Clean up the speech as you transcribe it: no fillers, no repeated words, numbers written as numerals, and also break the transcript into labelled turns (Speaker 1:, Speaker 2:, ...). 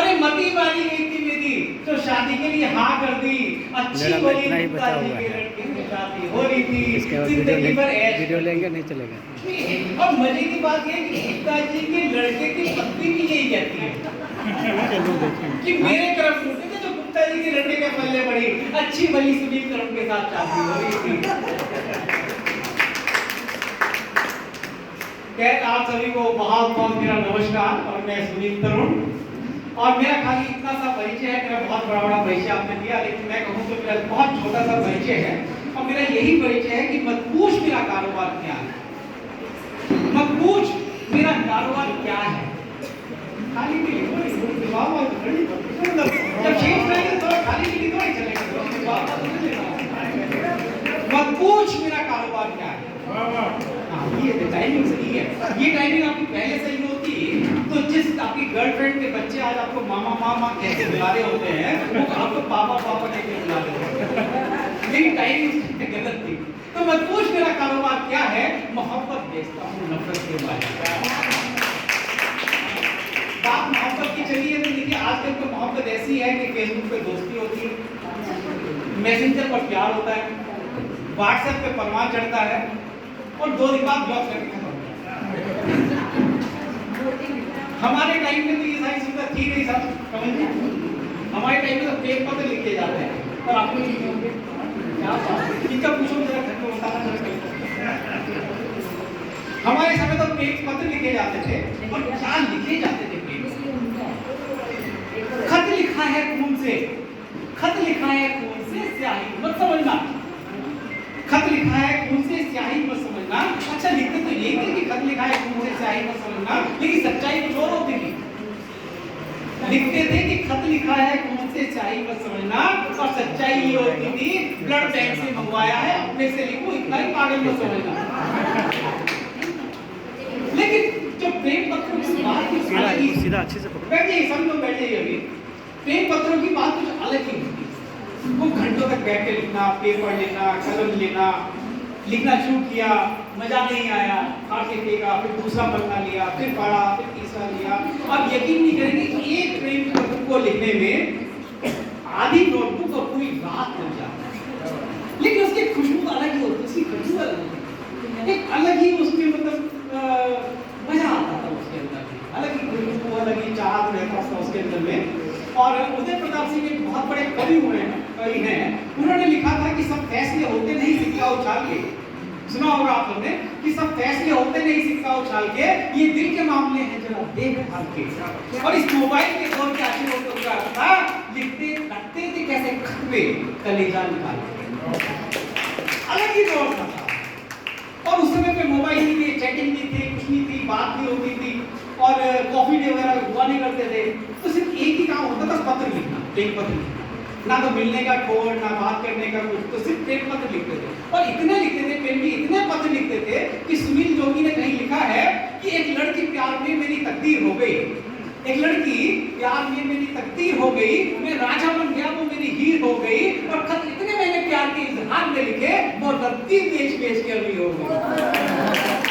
Speaker 1: अरे मती मारी गई थी मेरी तो शादी के लिए हाँ कर दी। अच्छी बड़ी पिताजी के लड़के से शादी हो रही थी, जिंदगी भर ऐश।
Speaker 2: वीडियो लेंगे नहीं चलेगा।
Speaker 1: और मजे की बात ये कि पिताजी के लड़के की पत्नी भी यही कहती है कि मेरे तरफ फूटे थे जो गुप्ता जी के लड़के के पल्ले पड़ी, अच्छी भली सुनील तरुण के साथ शादी हो रही थी। खैर आप सभी को बहुत बहुत मेरा नमस्कार। और मैं सुनील तरुण, और मेरा खाली इतना सा परिचय है, मेरा बहुत बड़ा बड़ा परिचय आपने दिया, लेकिन मैं कहूँ तो मेरा बहुत छोटा सा परिचय है। और मेरा यही परिचय है कि मत पूछ मेरा कारोबार क्या है, मत पूछ मेरा कारोबार क्या है। खाली के लिए जब शेष रहेंगे तो खाली के लिए थोड़ी चलेगा। मत पूछ मेरा कारोबार क्या है। ये टाइमिंग सही है, ये टाइमिंग आपकी पहले सही होती तो जिस आपकी गर्लफ्रेंड के बच्चे आज आपको मामा मामा कहते बुला रहे होते हैं, वो आपको पापा पापा कहते बुला रहे होते हैं। मेरी टाइमिंग गलत थी। तो मत पूछ मेरा कारोबार क्या है, मोहब्बत बेचता हूँ नफरत के बारे। बात मोहब्बत की चली है तो देखिए आजकल तो मोहब्बत ऐसी है कि फेसबुक पे दोस्ती होती है, मैसेंजर पर प्यार होता है, व्हाट्सएप पे परवान चढ़ता है और 2 दिन बाद ब्लॉक करके खत्म हो जाता है। हमारे टाइम में तो ये सारी सुविधा थी नहीं साहब, कमल जी। हमारे टाइम में तो पेज पत्र लिखे जाते हैं और आपको लिखे होंगे क्या बात, इनका पूछो जरा घर में बताना जरा। हमारे समय तो पेज पत्र लिखे जाते थे और क्या लिखे जाते थे पेज। खत लिखा है खून से, खत लिखा है खून से स्याही मत समझना, खत लिखा है खून से स्याही मत समझना। अच्छा लिखते तो यही थे कि खत लिखा है खून से स्याही मत समझना, लेकिन सच्चाई कुछ और होती थी। लिखते थे कि खत लिखा है खून से स्याही मत समझना, और सच्चाई ये होती थी ब्लड बैंक से मंगवाया है, अपने से लिखो, इतना ही पागल मत समझना। लेकिन जो प्रेम पत्रों की बात की
Speaker 2: सीधा अच्छे से पकड़ो,
Speaker 1: बैठ जाइए सब लोग बैठ जाइए। अभी प्रेम पत्रों की बात कुछ अलग ही होती है। वो घंटों तक बैठ के लिखना, पेपर लेना, कलम लेना, लिखना शुरू किया, मजा नहीं आया, आके फेंका, फिर दूसरा पन्ना लिया, फिर पढ़ा, फिर तीसरा लिया। अब यकीन नहीं करेंगे कि एक प्रेम पत्र को लिखने में आधी नोटबुक और पूरी रात लग जाती है। लेकिन उसकी खुशबू अलग ही होती है, उसकी खुशबू अलग होती है, एक अलग ही उसमें मतलब मजा आता था उसके अंदर, अलग ही खुशबू, अलग ही चाहत रहता था उसके अंदर में। और उदय प्रताप सिंह एक बहुत बड़े कवि हैं, उन्होंने लिखा था कि सब फैसले होते नहीं सिक्का उछाल के। सुना होगा आप लोगों ने कि सब फैसले होते नहीं सिक्का उछाल के, ये दिल के मामले हैं जरा देख भाल के। और इस मोबाइल के दौर के आखिर होते हुआ था, लिखते रखते थे कैसे खत पे कलेजा निकाल के, अलग ही दौर था। और उस समय पे मोबाइल नहीं थे, चैटिंग नहीं थे, कुछ नहीं थी, बात नहीं होती थी, और कॉफी डे वगैरह हुआ नहीं करते थे। तो सिर्फ एक ही काम होता था, पत्र लिखना, प्रेम पत्र लिखना। ना तो मिलने का ठोर, ना बात करने का कुछ, तो सिर्फ प्रेम पत्र लिखते थे। और इतने लिखते थे, प्रेम जी इतने पत्र लिखते थे कि सुनील जोगी ने कहीं लिखा है कि एक लड़की प्यार में मेरी तकदीर हो गई, एक लड़की प्यार में मेरी तकदीर हो गई, मैं राजा बन गया, वो मेरी हीर हो गई। और खत इतने मैंने प्यार के इजहार में लिखे, वो रत्ती बेच बेच के अभी हो गई।